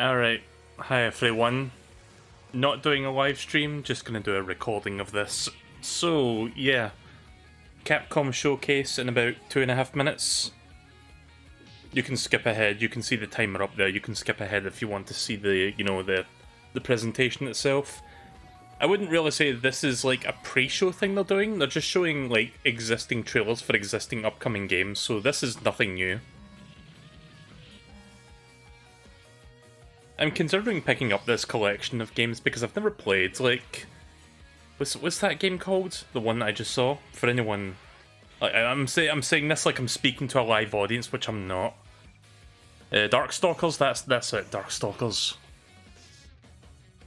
Alright, hi everyone. Not doing a live stream, just gonna do a recording of this. So, yeah. Capcom showcase in about 2.5 minutes. You can skip ahead, you can see the timer up there, you can skip ahead if you want to see the, the presentation itself. I wouldn't really say this is like a pre-show thing they're doing, they're just showing like existing trailers for existing upcoming games, so this is nothing new. I'm considering picking up this collection of games because I've never played, like... What's that game called? The one that I just saw? For anyone... I'm saying this like I'm speaking to a live audience, which I'm not. Darkstalkers, that's it, Darkstalkers.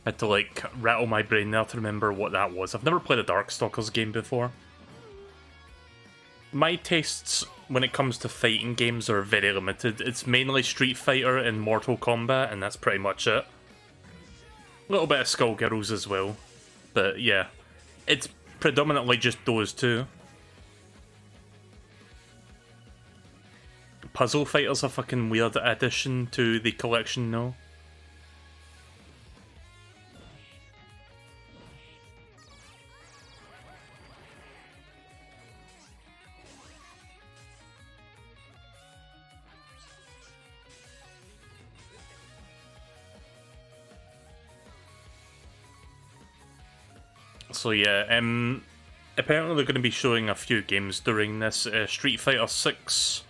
I had to like rattle my brain there to remember what that was. I've never played a Darkstalkers game before. My tastes when it comes to fighting games are very limited. It's mainly Street Fighter and Mortal Kombat, and that's pretty much it. A little bit of Skullgirls as well. But yeah, it's predominantly just those two. Puzzle Fighter's a fucking weird addition to the collection, no? So yeah, apparently they're going to be showing a few games during this. Street Fighter 6,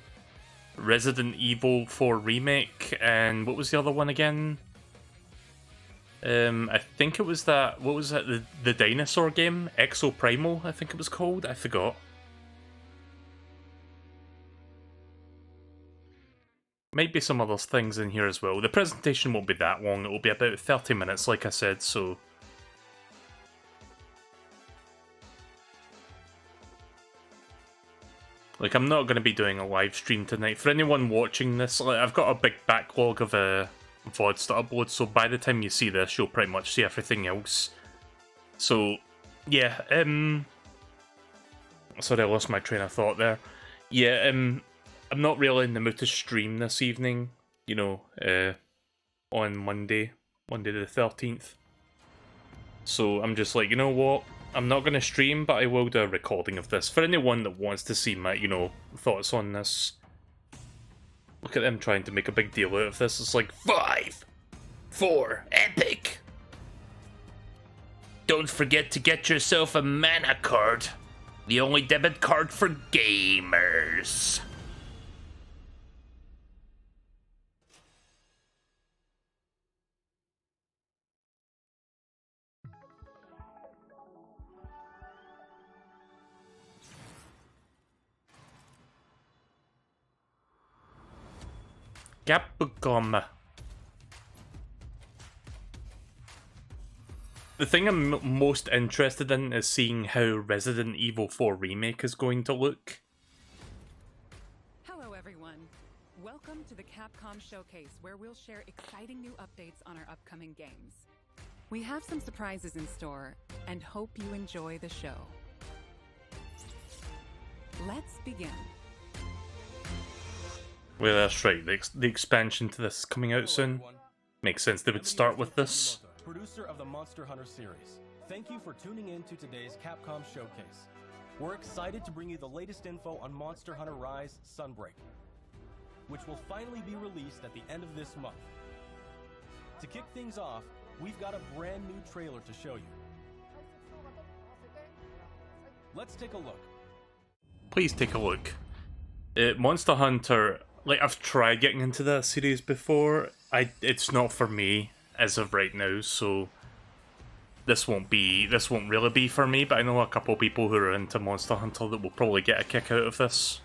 Resident Evil 4 Remake, and what was the other one again? I think it was that, what was that, the dinosaur game? Exo Primal, I think it was called? I forgot. Might be some other things in here as well. The presentation won't be that long, it will be about 30 minutes like I said, so... Like, I'm not going to be doing a live stream tonight. For anyone watching this, like, I've got a big backlog of VODs to upload, so by the time you see this, you'll pretty much see everything else. So, yeah, sorry, I lost my train of thought there. Yeah, I'm not really in the mood to stream this evening, you know, on Monday the 13th. So, I'm just like, you know what? I'm not going to stream, but I will do a recording of this. For anyone that wants to see my, thoughts on this. Look at them trying to make a big deal out of this. It's like, 5, 4, epic! Don't forget to get yourself a mana card. The only debit card for gamers. Capcom. The thing I'm most interested in is seeing how Resident Evil 4 Remake is going to look. Hello everyone. Welcome to the Capcom Showcase, where we'll share exciting new updates on our upcoming games. We have some surprises in store, and hope you enjoy the show. Let's begin. Well, that's right, the expansion to this is coming out soon. Makes sense they would start with this. Producer of the Monster Hunter series. Thank you for tuning in to today's Capcom Showcase. We're excited to bring you the latest info on Monster Hunter Rise Sunbreak, which will finally be released at the end of this month. To kick things off, we've got a brand new trailer to show you. Let's take a look. Please take a look. Monster Hunter, like, I've tried getting into that series before. It's not for me as of right now, so this won't really be for me, but I know a couple people who are into Monster Hunter that will probably get a kick out of this.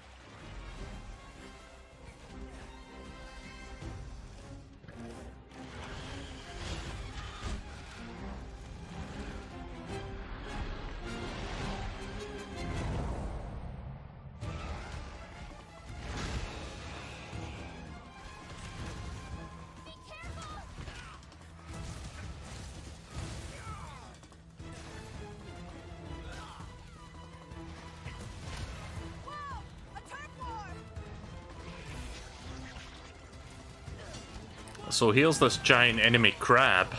So here's this giant enemy crab.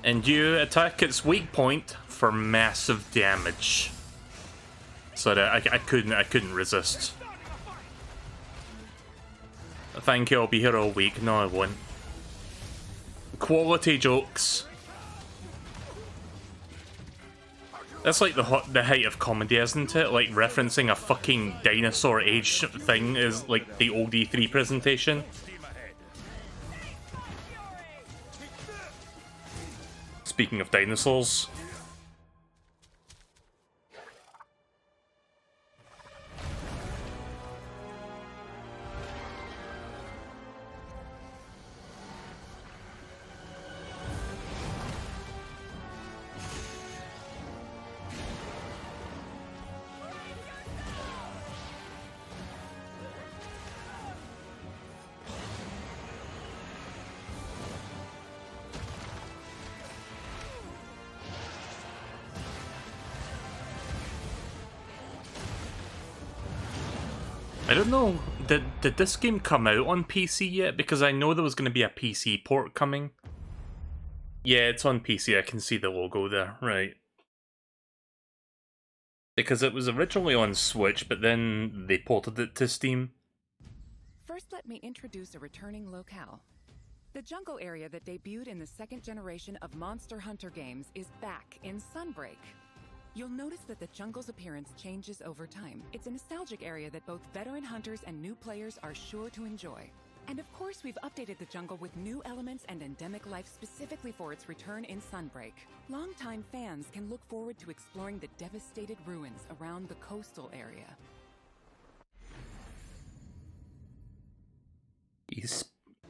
And you attack its weak point for massive damage. So that I couldn't resist. Thank you, I'll be here all week. No, I won't. Quality jokes. That's like the height of comedy, isn't it? Like referencing a fucking dinosaur age thing is like the old E3 presentation. Speaking of dinosaurs. I don't know, did this game come out on PC yet? Because I know there was going to be a PC port coming. Yeah, it's on PC, I can see the logo there, right. Because it was originally on Switch, but then they ported it to Steam. First, let me introduce a returning locale. The jungle area that debuted in the second generation of Monster Hunter games is back in Sunbreak. You'll notice that the jungle's appearance changes over time. It's a nostalgic area that both veteran hunters and new players are sure to enjoy. And of course, we've updated the jungle with new elements and endemic life specifically for its return in Sunbreak. Longtime fans can look forward to exploring the devastated ruins around the coastal area.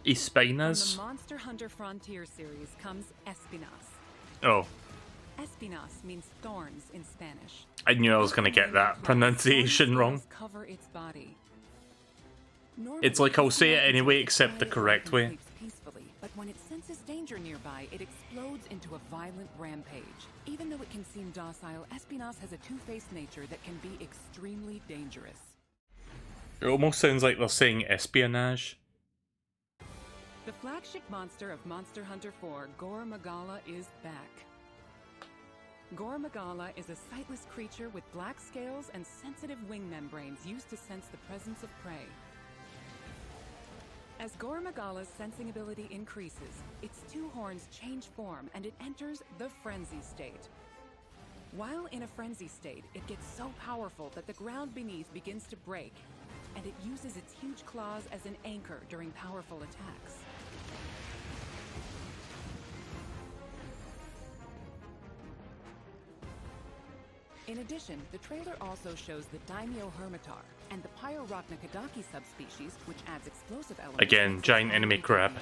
Espinas? From the Monster Hunter Frontier series comes Espinas. Oh. Espinas means thorns in Spanish. I knew I was going to get that pronunciation wrong. Cover its body. It's like I'll say it anyway, except the correct way. Peacefully, but when it senses danger nearby, it explodes into a violent rampage. Even though it can seem docile, Espinas has a two-faced nature that can be extremely dangerous. It almost sounds like they're saying espionage. The flagship monster of Monster Hunter 4, Gore Magala, is back. Gore Magala is a sightless creature with black scales and sensitive wing membranes used to sense the presence of prey. As Gore Magala's sensing ability increases, its two horns change form and it enters the frenzy state. While in a frenzy state, it gets so powerful that the ground beneath begins to break, and it uses its huge claws as an anchor during powerful attacks. In addition, the trailer also shows the Daimyo Hermitar and the Pyrorochnakadaki subspecies, which adds explosive elements. Again, giant enemy crab.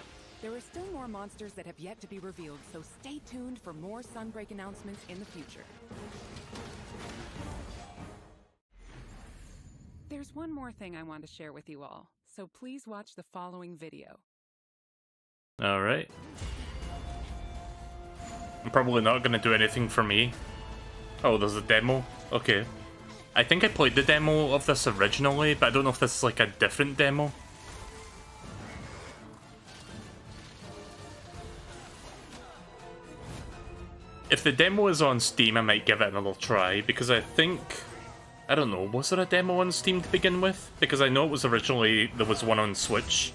There are still more monsters that have yet to be revealed, so stay tuned for more Sunbreak announcements in the future. There's one more thing I want to share with you all, so please watch the following video. Alright. I'm probably not going to do anything for me. Oh, there's a demo? Okay. I think I played the demo of this originally, but I don't know if this is like a different demo. If the demo is on Steam, I might give it another try, because I think... I don't know, was there a demo on Steam to begin with? Because I know it was originally... there was one on Switch.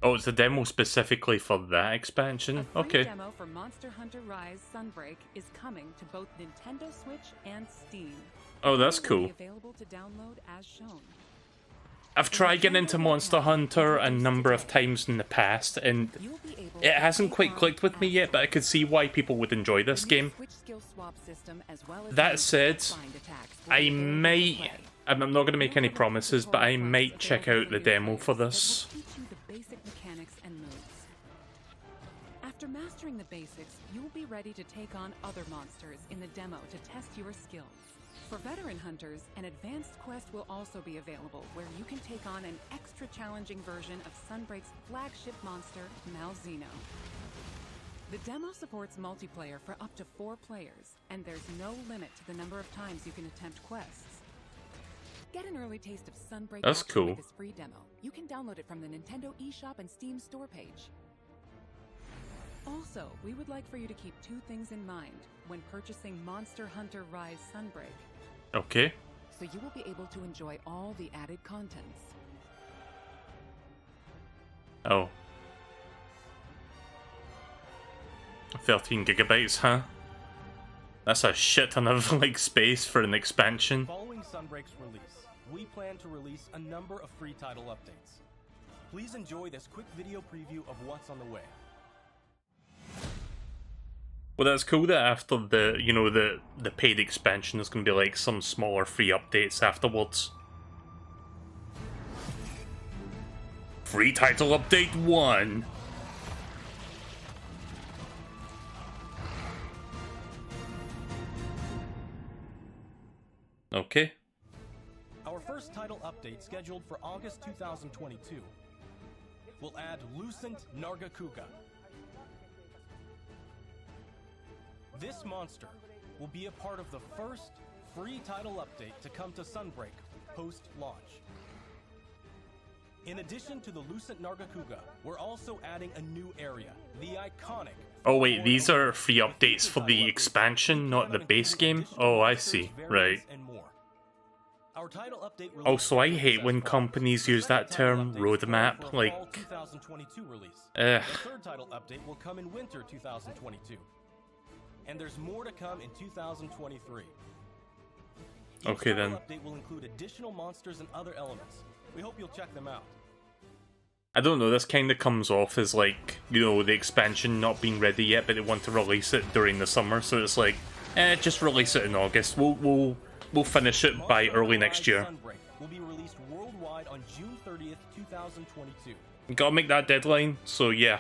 Oh, it's a demo specifically for that expansion? Okay. A free demo for Monster Hunter Rise Sunbreak is coming to both Nintendo Switch and Steam. Oh, that's cool. Available to download as shown. I've tried getting into Monster Hunter a number of times in the past, and it hasn't quite clicked with me yet, but I could see why people would enjoy this game. That said, I might... I'm not going to make any promises, but I might check out the demo for this. After mastering the basics, you'll be ready to take on other monsters in the demo to test your skills. For veteran hunters, an advanced quest will also be available where you can take on an extra challenging version of Sunbreak's flagship monster, Malzeno. The demo supports multiplayer for up to 4 players, and there's no limit to the number of times you can attempt quests. Get an early taste of Sunbreak That's action cool. with this free demo. You can download it from the Nintendo eShop and Steam store page. Also, we would like for you to keep 2 things in mind when purchasing Monster Hunter Rise Sunbreak. Okay. So you will be able to enjoy all the added contents. Oh. 13 gigabytes, huh? That's a shit ton of, like, space for an expansion. Following Sunbreak's release, we plan to release a number of free title updates. Please enjoy this quick video preview of what's on the way. Well, that's cool that after the, you know, the paid expansion, there's gonna be, like, some smaller free updates afterwards. Free title update 1! Okay. Our first title update, scheduled for August 2022, will add Lucent Nargacuga. This monster will be a part of the first free title update to come to Sunbreak post-launch. In addition to the Lucent Nargacuga, we're also adding a new area, the iconic... Oh wait, these are free updates for the expansion, not the base game? Oh, I see. Right. Our title update Also, I hate when companies use that term, roadmap, like... 2022 release. Ugh. The third title update will come in winter 2022. And there's more to come in 2023. Okay, then. Each title update will include additional monsters and other elements. We hope you'll check them out. I don't know, this kind of comes off as like, you know, the expansion not being ready yet, but they want to release it during the summer, so it's like, just release it in August. We'll finish it by early next year. Sunbreak will be released worldwide on June 30th, 2022. Gotta make that deadline, so yeah.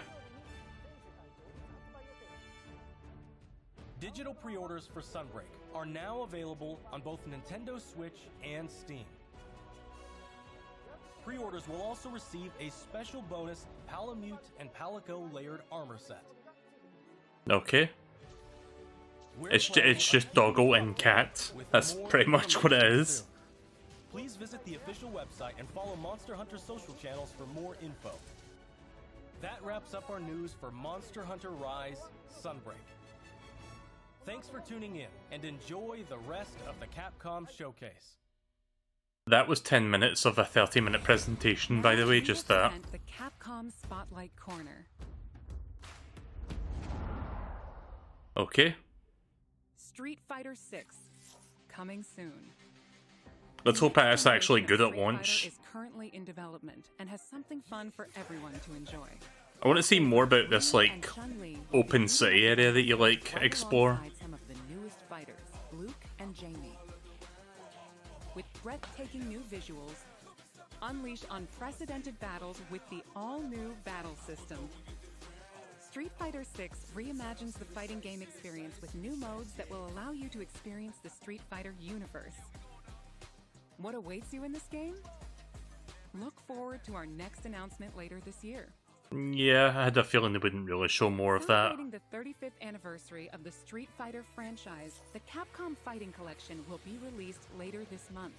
Digital pre-orders for Sunbreak are now available on both Nintendo Switch and Steam. Pre-orders will also receive a special bonus Palamute and Palico layered armor set. Okay. It's just Doggo and Cat. That's pretty much what it is. Please visit the official website and follow Monster Hunter social channels for more info. That wraps up our news for Monster Hunter Rise Sunbreak. Thanks for tuning in, and enjoy the rest of the Capcom showcase. That was 10 minutes of a 30-minute presentation, by the way, just that. The Capcom Spotlight Corner. Okay. Street Fighter 6, coming soon. Let's hope it's actually good at Street launch. Fighter is currently in development and has something fun for everyone to enjoy. I want to see more about this, like, open city area that you, like, explore. Alongside some of the newest fighters, Luke and Jamie. With breathtaking new visuals, unleash unprecedented battles with the all-new battle system. Street Fighter 6 reimagines the fighting game experience with new modes that will allow you to experience the Street Fighter universe. What awaits you in this game? Look forward to our next announcement later this year. Yeah, I had a feeling they wouldn't really show more of that. Celebrating the 35th anniversary of the Street Fighter franchise, the Capcom Fighting Collection will be released later this month.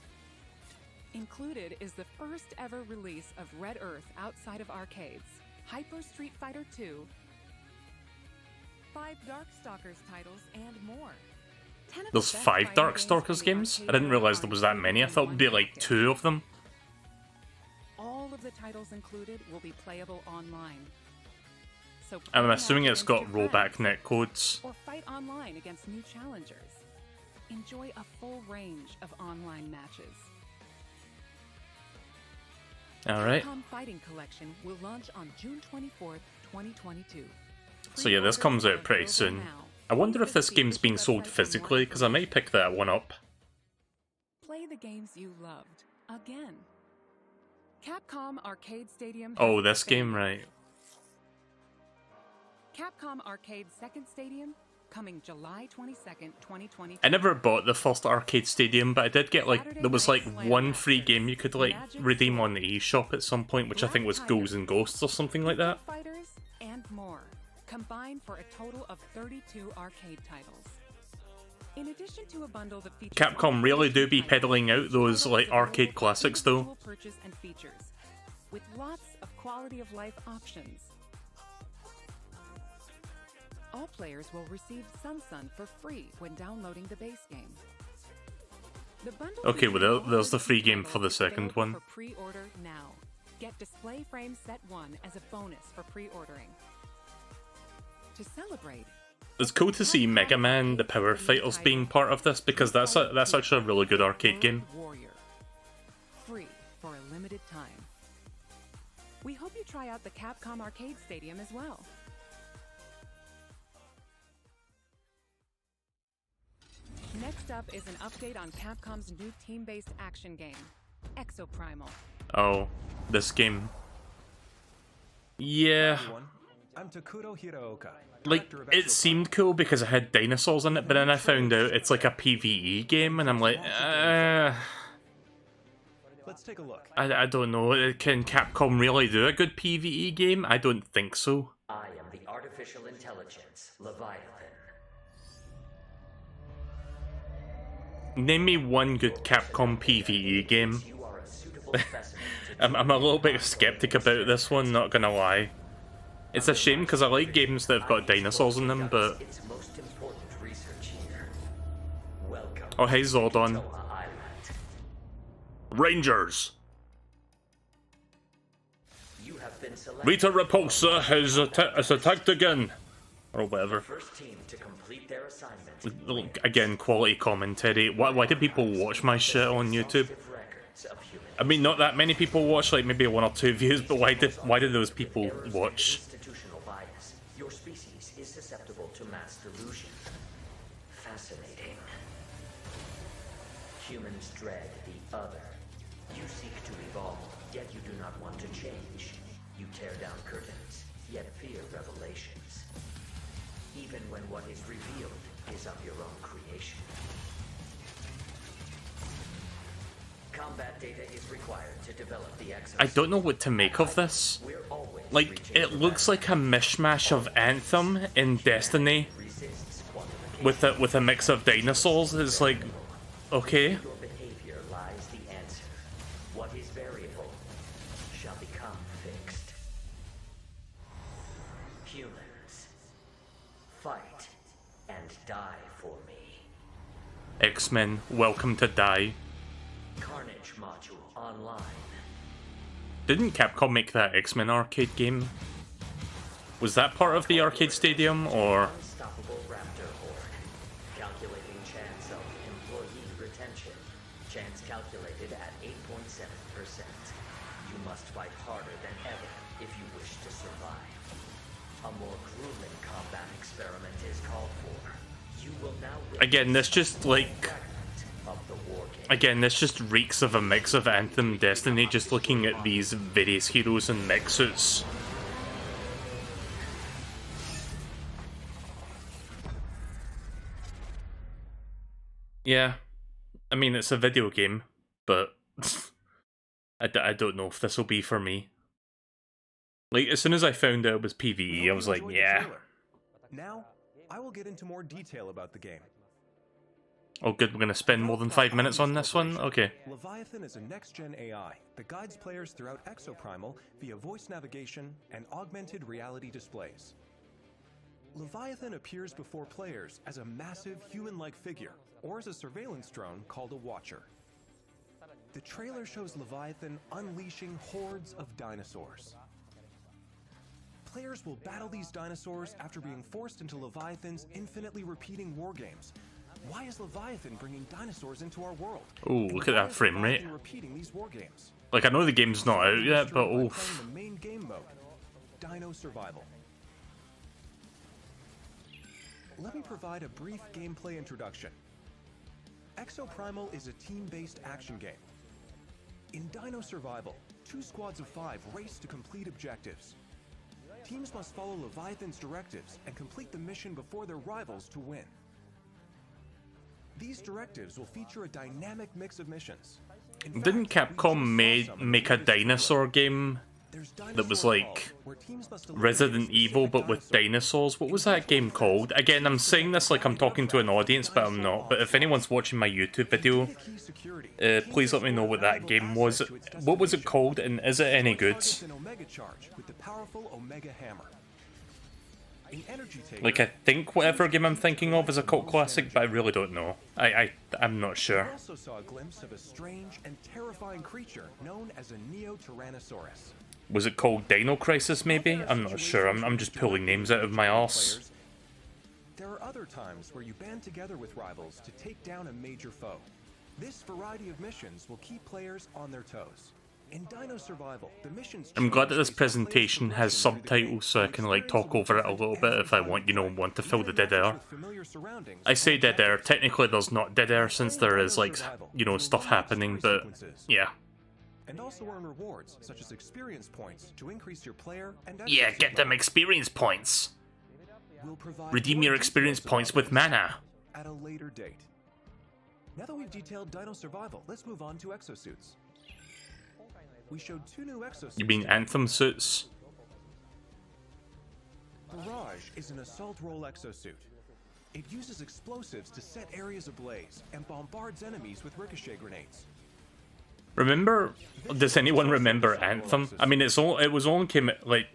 Included is the first ever release of Red Earth outside of arcades, Hyper Street Fighter 2, 5 Darkstalkers titles, and more. There's 5 Darkstalkers games? I didn't realize there was that many. I thought it'd be like 2 of them. All of the titles included will be playable online. So I'm play assuming now it's got against your rollback friends, netcodes. or fight online against new challengers. Enjoy a full range of online matches. Alright. Capcom Fighting Collection will launch on June 24th, 2022. So yeah, this comes out pretty soon. I wonder if this game's being sold physically, because I might pick that one up. Play the games you loved again. Capcom Arcade Stadium. Oh, has this game, expanded. right. Capcom Arcade Second Stadium coming July 22nd, 2022. I never bought the first arcade stadium, but I did get like, there was like one free game you could like redeem on the eShop at some point, which I think was Ghouls and Ghosts or something like that. Fighters and more, combined for a total of 32 arcade titles. In addition to a bundle that features Capcom really do be peddling out those like arcade classics though. Purchase and features, with lots of quality of life options. All players will receive Sun for free when downloading the base game. The bundle Okay, well there's the free game for the second one. For pre-order now. Get Display Frame Set 1 as a bonus for pre-ordering. To celebrate, It's cool to see Mega Man, the Power Fighters being part of this, because that's actually a really good arcade game. Warrior. Free for a limited time. We hope you try out the Capcom Arcade Stadium as well. Next up is an update on Capcom's new team-based action game, Exoprimal. Oh, this game. Yeah. I'm Takuto Hiraoka. Like, it seemed cool because it had dinosaurs in it, but then I found out it's like a PvE game, and I'm like, Let's take a look. I don't know. Can Capcom really do a good PvE game? I don't think so. I am the artificial intelligence, Leviathan. Name me one good Capcom PvE game. You are a suitable specimen to I'm a little bit skeptic about this one, not gonna lie. It's a shame because I like games that have got dinosaurs in them, but... its most important research here. Welcome Oh, hey Zordon. to Island. Rangers! You have been selected. Rita Repulsa has attacked again! Or whatever. First team to complete their assignment. Again, quality commentary. Why do people watch my shit on YouTube? Records of human I mean, not that many people watch, like maybe 1 or 2 views, but why did those people watch? institutional bias. Your species is susceptible to mass delusion. Fascinating. Humans dread the other. You seek to evolve, yet you do not want to change. You tear down curtains, yet fear revelations. Even when what is revealed is of your own creation. Combat data is required to develop the exosuit. I don't know what to make of this. We're always Like, reaching it for looks like a mishmash of Anthem in Destiny resists quantification. with a mix of dinosaurs. It's like, okay. Your behavior lies the answer. What is variable shall become fixed. Humans, fight and die for me. X-Men, welcome to die. Carnage module online. Didn't Capcom make that X-Men arcade game? Was that part of the arcade stadium, or... Unstoppable raptor horde. Calculating chance of employee retention. Chance calculated at 8.7%. You must fight harder than ever if you wish to survive. A more grueling combat experiment is called for. You will now Again, this just, like... of the war game. Again, this just reeks of a mix of Anthem Destiny, just looking at these various heroes in mech suits. Yeah, I mean, it's a video game, but I don't know if this will be for me. Like, as soon as I found out it was PvE, I was like, yeah. Now, I will get into more detail about the game. Oh good, we're gonna spend more than 5 minutes on this one? Okay. Leviathan is a next-gen AI that guides players throughout Exoprimal via voice navigation and augmented reality displays. Leviathan appears before players as a massive human-like figure, or as a surveillance drone called a Watcher. The trailer shows Leviathan unleashing hordes of dinosaurs. Players will battle these dinosaurs after being forced into Leviathan's infinitely repeating war games. Why is Leviathan bringing dinosaurs into our world? Ooh, look at that frame rate. Repeating these war games. Like, I know the game's not out yet, but Playing oof. the main game mode, Dino Survival. Let me provide a brief gameplay introduction. Exoprimal is a team-based action game. In Dino Survival, 2 squads of 5 race to complete objectives. teams must follow Leviathan's directives and complete the mission before their rivals to win. These directives will feature a dynamic mix of missions. Didn't Capcom make a dinosaur game that was like Resident Evil but with dinosaurs? What was that game called? Again, I'm saying this like I'm talking to an audience, but I'm not. But if anyone's watching my YouTube video, please let me know what that game was. What was it called, and is it any good? Like, I think whatever game I'm thinking of is a cult classic, but I really don't know. I'm not sure. We also saw a glimpse of a strange and terrifying creature known as a Neo-Tyrannosaurus. Was it called Dino Crisis, maybe? I'm not sure. I'm just pulling names out of my arse. There are other times where you band together with rivals to take down a major foe. This variety of missions will keep players on their toes. In Dino Survival, the missions... I'm glad that this presentation has subtitles so I can like talk over it a little bit if I want, you know, want to fill the dead air. I say dead air, technically there's not dead air since there is like, you know, stuff happening, but yeah. And also earn rewards such as experience points to increase your player and... Yeah, get them experience points. Redeem your experience points with mana. At a later date. Now that we've detailed Dino Survival, let's move on to exosuits. We showed 2 new exosuits. You mean Anthem suits? Barrage is an assault role exosuit. It uses explosives to set areas ablaze and bombards enemies with ricochet grenades. Remember? Does anyone remember Anthem? I mean, it was only came out, like,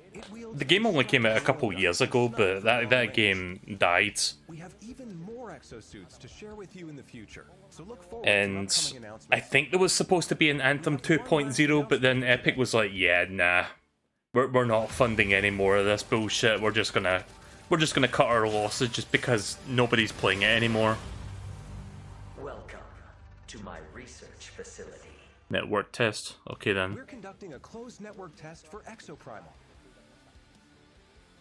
the game only came out a couple years ago, but that game died. We have even more exosuits to share with you in the future. So look forward And to upcoming announcements. I think there was supposed to be an Anthem 2.0, but then Epic was like, yeah, nah. We're not funding any more of this bullshit. We're just gonna cut our losses just because nobody's playing it anymore. Welcome to my research facility. Network test. Okay then. We're conducting a closed network test for Exoprimal.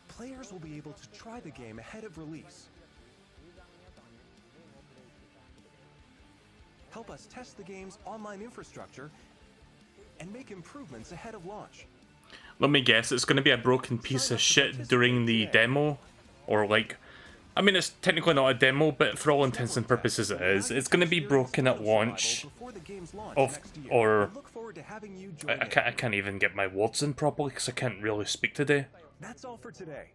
Players will be able to try the game ahead of release. Help us test the game's online infrastructure and make improvements ahead of launch. Let me guess, it's going to be a broken piece of shit during the demo? Or like... I mean, it's technically not a demo, but for all intents and purposes it is. It's going to be broken at launch. Or... I can't even get my words in properly because I can't really speak today. That's all for today.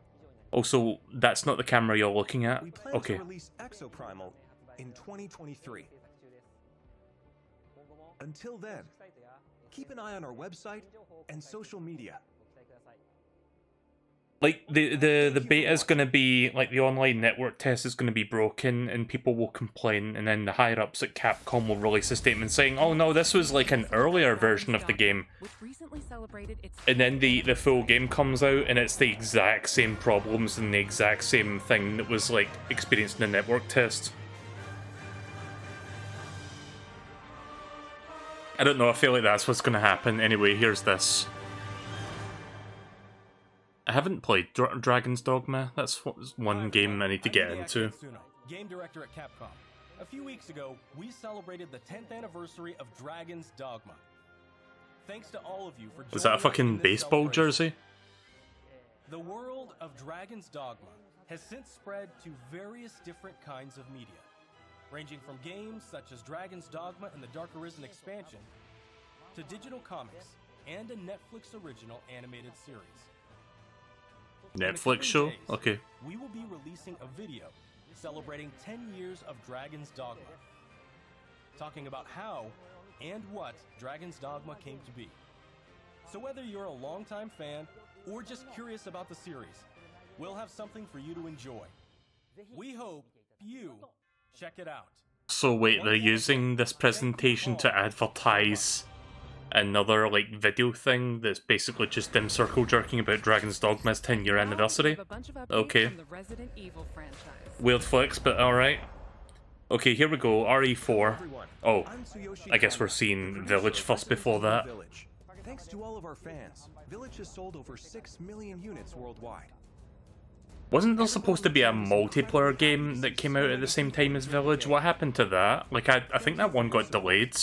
Also, that's not the camera you're looking at? We plan Okay. to release Exoprimal in 2023. Until then, keep an eye on our website and social media. Like, the beta is going to be, like, the online network test is going to be broken and people will complain, and then the higher-ups at Capcom will release a statement saying, oh no, this was like an earlier version of the game. And then the full game comes out and it's the exact same problems and the exact same thing that was, like, experienced in the network test. I don't know, I feel like that's what's going to happen. Anyway, here's this. I haven't played Dragon's Dogma. That's one game I need to get into. Game director at Capcom. A few weeks ago, we celebrated the 10th anniversary of Dragon's Dogma. Thanks to all of you for joining Was that a us fucking in this baseball celebration. jersey? The world of Dragon's Dogma has since spread to various different kinds of media, ranging from games such as Dragon's Dogma and the Dark Arisen expansion, to digital comics and a Netflix original animated series. Netflix show? Okay. We will be releasing a video celebrating 10 years of Dragon's Dogma, talking about how and what Dragon's Dogma came to be. So whether you're a longtime fan or just curious about the series, we'll have something for you to enjoy. We hope you check it out. So wait, they're using this presentation to advertise another, like, video thing that's basically just them circle jerking about Dragon's Dogma's 10-year anniversary? Okay. Weird flex, but alright. Okay, here we go, RE4. Oh, I guess we're seeing Village first before that. Thanks to all of our fans, Village has sold over 6 million units worldwide. Wasn't there supposed to be a multiplayer game that came out at the same time as Village? What happened to that? Like, I think that one got delayed.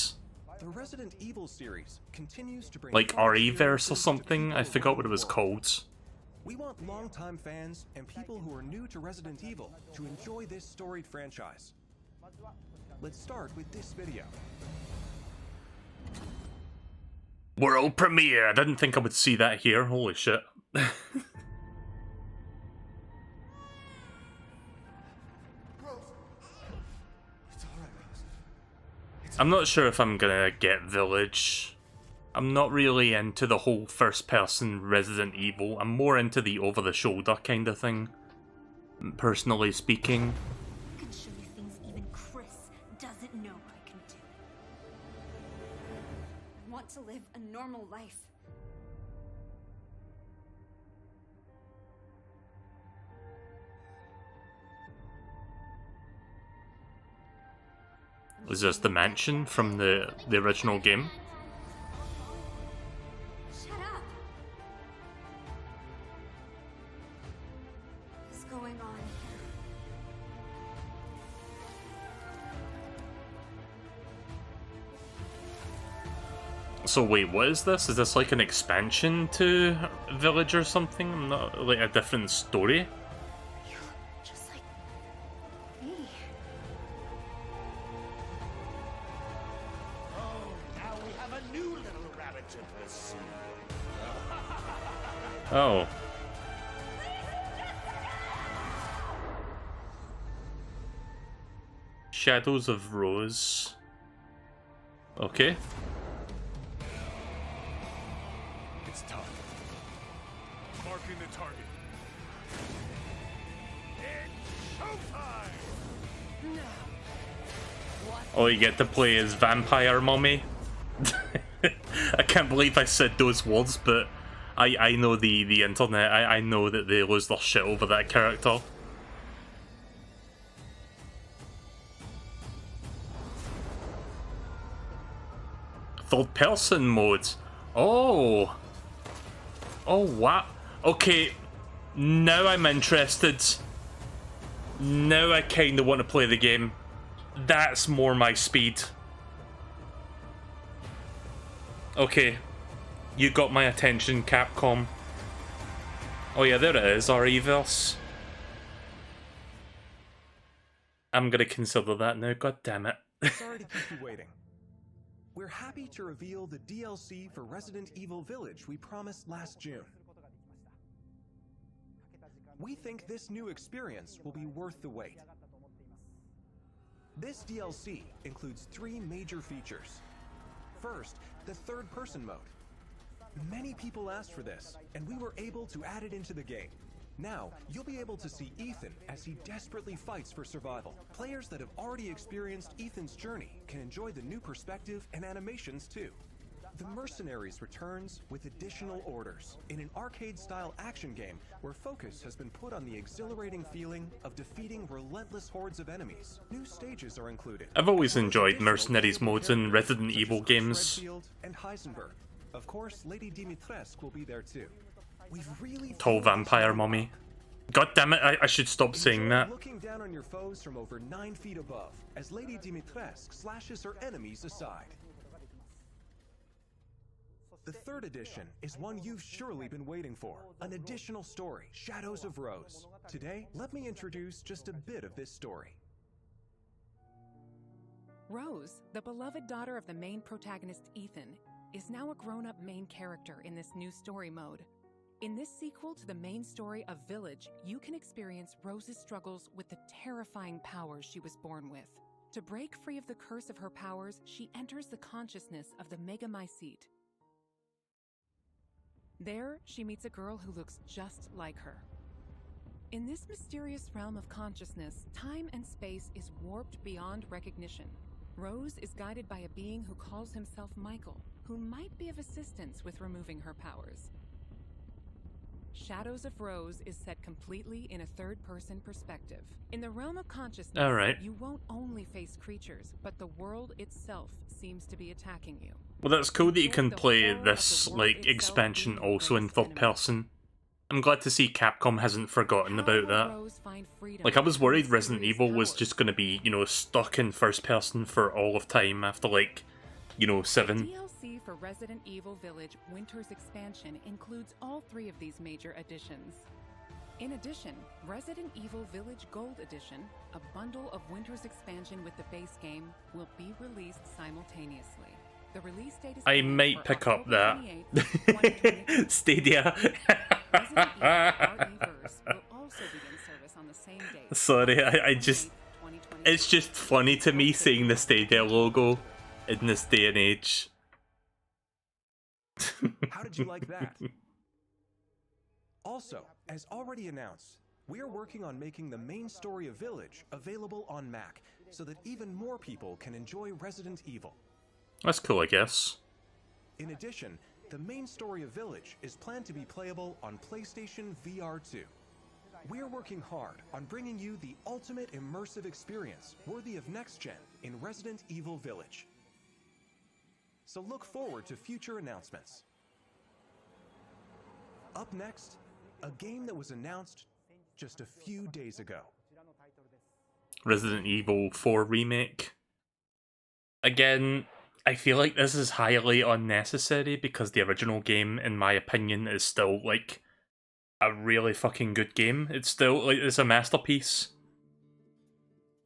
The Resident Evil series continues to bring Like RE-verse or something? I forgot what it was called. We want longtime fans and people who are new to Resident Evil to enjoy this storied franchise. Let's start with this video. World premiere! I didn't think I would see that here, holy shit. I'm not sure if I'm gonna get Village. I'm not really into the whole first-person Resident Evil. I'm more into the over-the-shoulder kind of thing, personally speaking. I can show you things even Chris doesn't know I can do. I want to live a normal life. Is this the mansion from the original game? Shut up! What's going on here? So wait, what is this? Is this like an expansion to Village or something? I'm not, like a different story? You're just like me. Now we have a new little rabbit to pursue. Oh. Shadows of Rose. Okay. It's time. Marking the target. It's showtime! Oh, you get to play as Vampire Mummy? I can't believe I said those words, but I know the internet. I know that they lose their shit over that character. Third person mode. Oh. Oh, wow. Okay. Now I'm interested. Now I kind of want to play the game. That's more my speed. Okay. You got my attention, Capcom. Oh yeah, there it is, RE-verse. I'm gonna consider that now, god damn it. Sorry to keep you waiting. We're happy to reveal the DLC for Resident Evil Village we promised last June. We think this new experience will be worth the wait. This DLC includes 3 major features. First, the third-person mode. Many people asked for this, and we were able to add it into the game. Now, you'll be able to see Ethan as he desperately fights for survival. Players that have already experienced Ethan's journey can enjoy the new perspective and animations too. The Mercenaries returns with additional orders in an arcade-style action game where focus has been put on the exhilarating feeling of defeating relentless hordes of enemies. New stages are included. I've always enjoyed Mercenaries modes in Resident Evil games. Redfield and Heisenberg. Of course, Lady Dimitrescu will be there too. We've really Tall Vampire Mummy. God damn it, I should stop saying that. Looking down on your foes from over 9 feet above as Lady Dimitrescu slashes her enemies aside. The third edition is one you've surely been waiting for. An additional story, Shadows of Rose. Today, let me introduce just a bit of this story. Rose, the beloved daughter of the main protagonist Ethan, is now a grown-up main character in this new story mode. In this sequel to the main story of Village, you can experience Rose's struggles with the terrifying powers she was born with. To break free of the curse of her powers, she enters the consciousness of the Megamycete. There, she meets a girl who looks just like her. In this mysterious realm of consciousness, time and space is warped beyond recognition. Rose is guided by a being who calls himself Michael, who might be of assistance with removing her powers. Shadows of Rose is set completely in a third-person perspective. In the realm of consciousness, Alright. you won't only face creatures, but the world itself seems to be attacking you. Well, that's cool that you can play this, like, expansion also in third person. I'm glad to see Capcom hasn't forgotten about that. Like, I was worried Resident Evil was just gonna be, you know, stuck in first person for all of time after, like, you know, 7. DLC for Resident Evil Village Winter's expansion includes all 3 of these major additions. In addition, Resident Evil Village Gold Edition, a bundle of Winter's expansion with the base game, will be released simultaneously. The release date is I planned might for pick up October that 28th, 2022. Stadia. Resident Evil RE-verse will also begin service on the same day. Sorry, I just... It's just funny to me seeing the Stadia logo in this day and age. How did you like that? Also, as already announced, we are working on making the main story of Village available on Mac, so that even more people can enjoy Resident Evil. That's cool, I guess. In addition, the main story of Village is planned to be playable on PlayStation VR 2. We are working hard on bringing you the ultimate immersive experience worthy of next gen in Resident Evil Village. So look forward to future announcements. Up next, a game that was announced just a few days ago. Resident Evil 4 Remake. Again, I feel like this is highly unnecessary because the original game, in my opinion, is still, like, a really fucking good game. It's still, like, it's a masterpiece.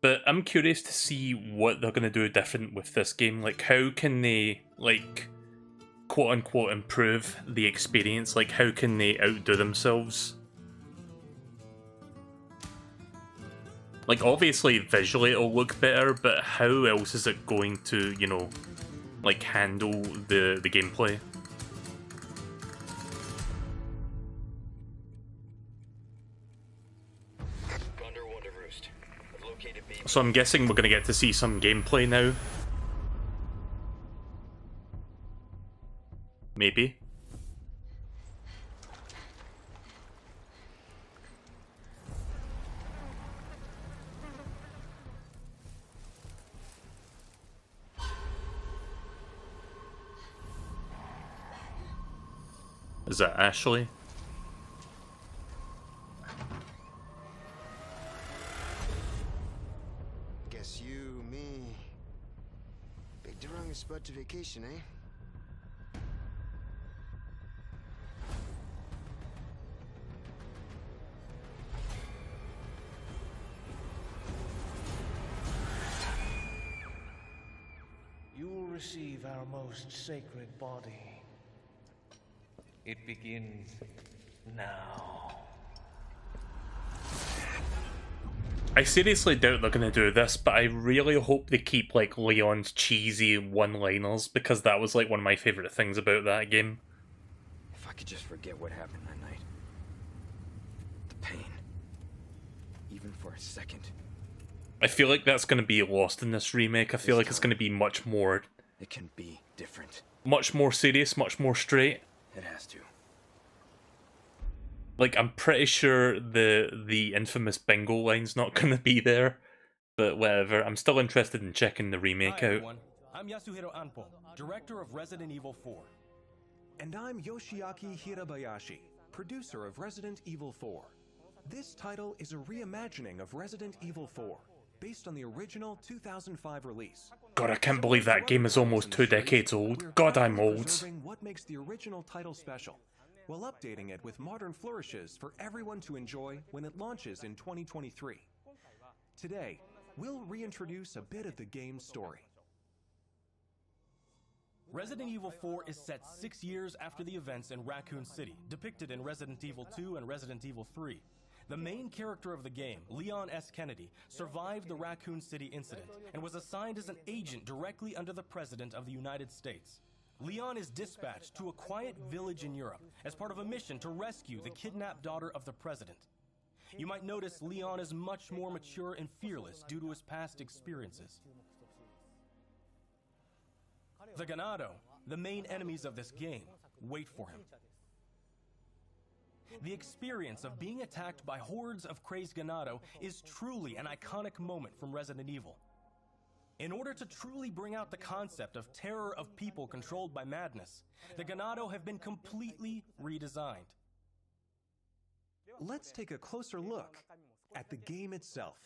But I'm curious to see what they're gonna do different with this game. Like, how can they, like, quote-unquote improve the experience? Like, how can they outdo themselves? Like, obviously, visually it'll look better, but how else is it going to, you know, like, handle the gameplay? So I'm guessing we're gonna get to see some gameplay now. Maybe. Is that Ashley? Guess you, me, picked the wrong spot to vacation, eh? You will receive our most sacred body. It begins now. I seriously doubt they're gonna do this, but I really hope they keep, like, Leon's cheesy one-liners, because that was, like, one of my favourite things about that game. If I could just forget what happened that night. The pain. Even for a second. I feel like that's gonna be lost in this remake. I feel like it's gonna be much more... It can be different. Much more serious, much more straight. It has to. Like, I'm pretty sure the infamous bingo line's not gonna be there, but whatever. I'm still interested in checking the remake Hi, out. everyone. I'm Yasuhiro Anpo, director of Resident Evil 4. And I'm Yoshiaki Hirabayashi, producer of Resident Evil 4. This title is a reimagining of Resident Evil 4, based on the original 2005 release. God, I can't believe that game is almost 2 decades old. God, I'm old. Preserving what makes the original title special, while updating it with modern flourishes for everyone to enjoy when it launches in 2023. Today, we'll reintroduce a bit of the game's story. Resident Evil 4 is set 6 years after the events in Raccoon City, depicted in Resident Evil 2 and Resident Evil 3. The main character of the game, Leon S. Kennedy, survived the Raccoon City incident and was assigned as an agent directly under the President of the United States. Leon is dispatched to a quiet village in Europe as part of a mission to rescue the kidnapped daughter of the President. You might notice Leon is much more mature and fearless due to his past experiences. The Ganado, the main enemies of this game, wait for him. The experience of being attacked by hordes of crazed Ganado is truly an iconic moment from Resident Evil. In order to truly bring out the concept of terror of people controlled by madness, the Ganado have been completely redesigned. Let's take a closer look at the game itself.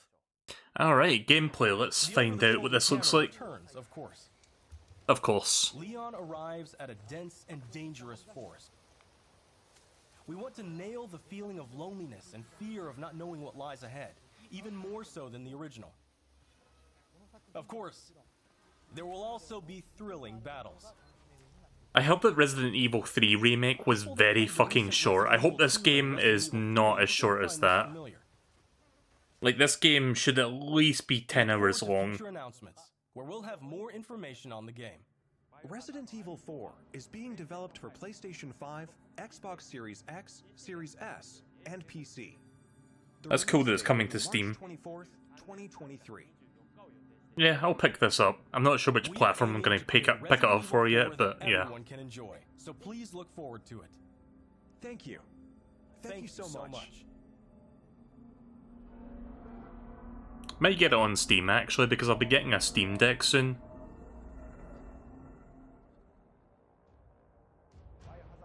Alright, gameplay. Let's find out what this looks like. Returns, of course. Of course. Leon arrives at a dense and dangerous forest. We want to nail the feeling of loneliness and fear of not knowing what lies ahead, even more so than the original. Of course, there will also be thrilling battles. I hope that Resident Evil 3 Remake was very fucking short. I hope this game is not as short as that. Like, this game should at least be 10 hours long. Future announcements, where we'll have more information on the game. Resident Evil 4 is being developed for PlayStation 5, Xbox Series X, Series S, and PC. That's cool that it's coming to Steam. March 24th, 2023. Yeah, I'll pick this up. I'm not sure which platform I'm going to pick it up for yet, but yeah. Everyone can enjoy, so please look forward to it. Thank you. Thank you so much. Might get it on Steam actually, because I'll be getting a Steam Deck soon.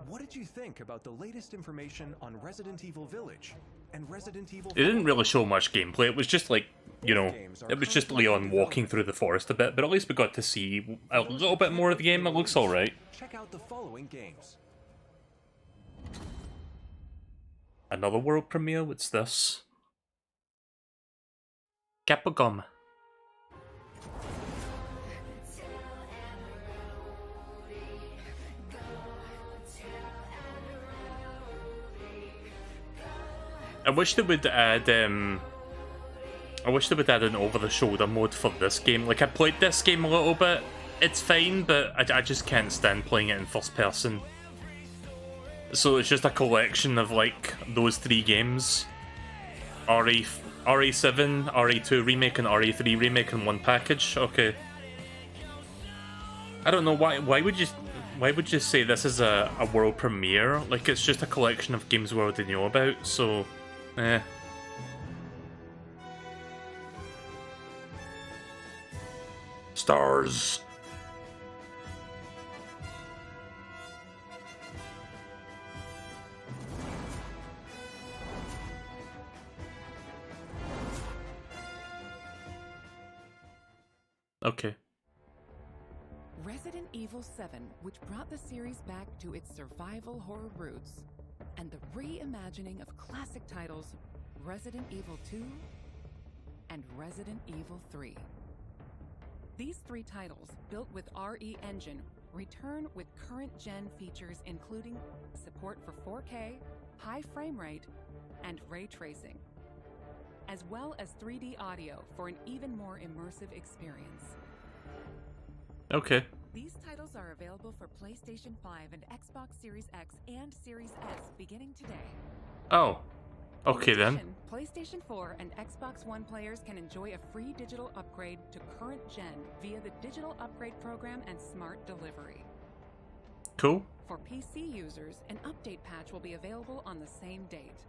What did you think about the latest information on Resident Evil Village and Resident Evil 4? It didn't really show much gameplay, it was just like, you know, it was just Leon walking through the forest a bit, but at least we got to see a little bit more of the game. It looks alright. Check out the following games. Another world premiere? What's this? Capcom. I wish they would add an over-the-shoulder mode for this game. Like, I played this game a little bit. It's fine, but I just can't stand playing it in first person. So it's just a collection of, like, those three games. RE7, RE2 Remake, and RE3 Remake in one package? Okay. I don't know, why would you say this is a world premiere? Like, it's just a collection of games we already know about, so... eh. Stars. Okay. Resident Evil 7, which brought the series back to its survival horror roots, and the reimagining of classic titles Resident Evil 2 and Resident Evil 3. These three titles, built with RE Engine, return with current-gen features including support for 4K, high frame rate, and ray tracing, as well as 3D audio for an even more immersive experience. Okay. These titles are available for PlayStation 5 and Xbox Series X and Series S beginning today. Oh. Okay then. In addition, PlayStation 4 and Xbox One players can enjoy a free digital upgrade to current gen via the Digital Upgrade Program and Smart Delivery. Cool. For PC users, an update patch will be available on the same date.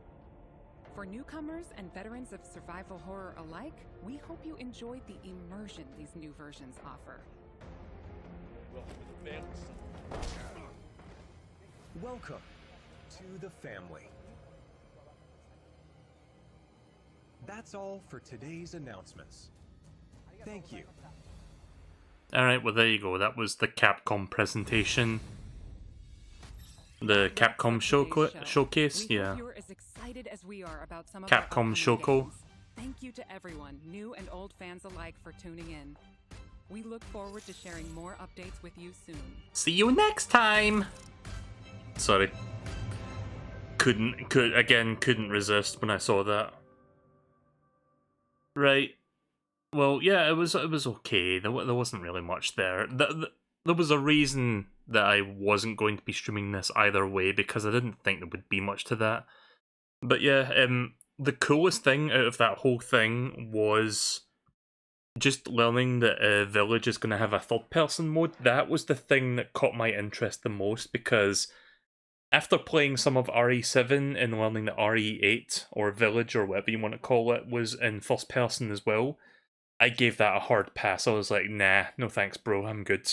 For newcomers and veterans of survival horror alike, we hope you enjoyed the immersion these new versions offer. Welcome to the family. That's all for today's announcements. Thank you. Alright, well there you go. That was the Capcom presentation. The Capcom showcase, we yeah. hope you're as excited as we are about some of Capcom our upcoming Shoko. games. Thank you to everyone, new and old fans alike, for tuning in. We look forward to sharing more updates with you soon. See you next time! Sorry. Couldn't resist when I saw that. Right. Well, yeah, it was okay. There wasn't really much there. There was a reason that I wasn't going to be streaming this either way, because I didn't think there would be much to that. But yeah, the coolest thing out of that whole thing was just learning that Village is going to have a third-person mode. That was the thing that caught my interest the most, because after playing some of RE7 and learning that RE8, or Village, or whatever you want to call it, was in first-person as well, I gave that a hard pass. I was like, nah, no thanks bro, I'm good.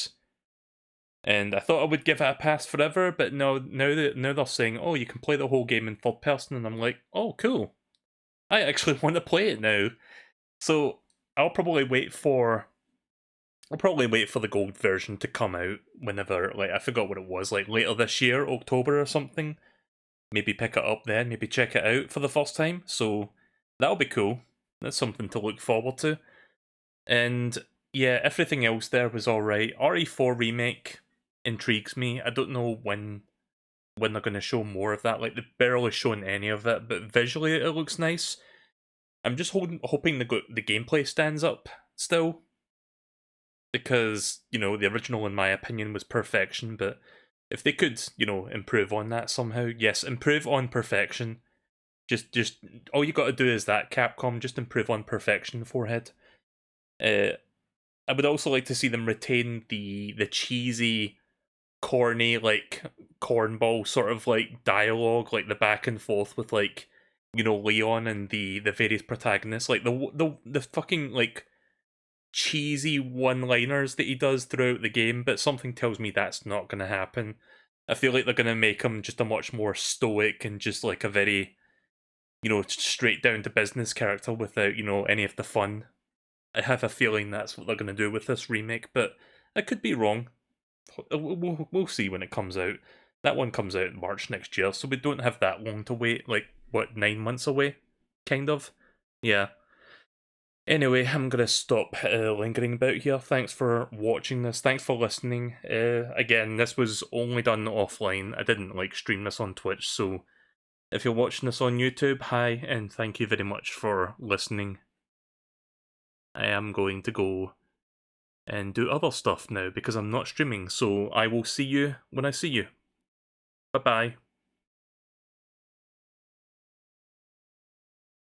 And I thought I would give it a pass forever, but no, now they're saying, oh, you can play the whole game in third person, and I'm like, oh, cool. I actually want to play it now. So I'll probably wait for I'll probably wait for the gold version to come out whenever, like, I forgot what it was, like later this year, October or something. Maybe pick it up then, maybe check it out for the first time. So that'll be cool. That's something to look forward to. And yeah, everything else there was alright. RE4 Remake intrigues me. I don't know when they're going to show more of that. Like, they've barely shown any of it, but visually it looks nice. I'm just hoping the gameplay stands up still. Because, you know, the original, in my opinion, was perfection, but if they could, you know, improve on that somehow, yes, improve on perfection. Just all you got to do is that, Capcom, just improve on perfection, forehead. I would also like to see them retain the cheesy, corny, like, cornball sort of, like, dialogue, like the back and forth with, like, you know, Leon and the various protagonists, like the fucking, like, cheesy one-liners that he does throughout the game, but something tells me that's not going to happen. I feel like they're going to make him just a much more stoic and just like a very, you know, straight down to business character without, you know, any of the fun. I have a feeling that's what they're going to do with this remake, but I could be wrong. We'll see when it comes out. That one comes out in March next year, so we don't have that long to wait, like, what, 9 months away? Kind of? Yeah. Anyway, I'm going to stop lingering about here. Thanks for watching this. Thanks for listening. Again, this was only done offline. I didn't, like, stream this on Twitch, so if you're watching this on YouTube, hi, and thank you very much for listening. I am going to go and do other stuff now because I'm not streaming, so I will see you when I see you. Bye-bye.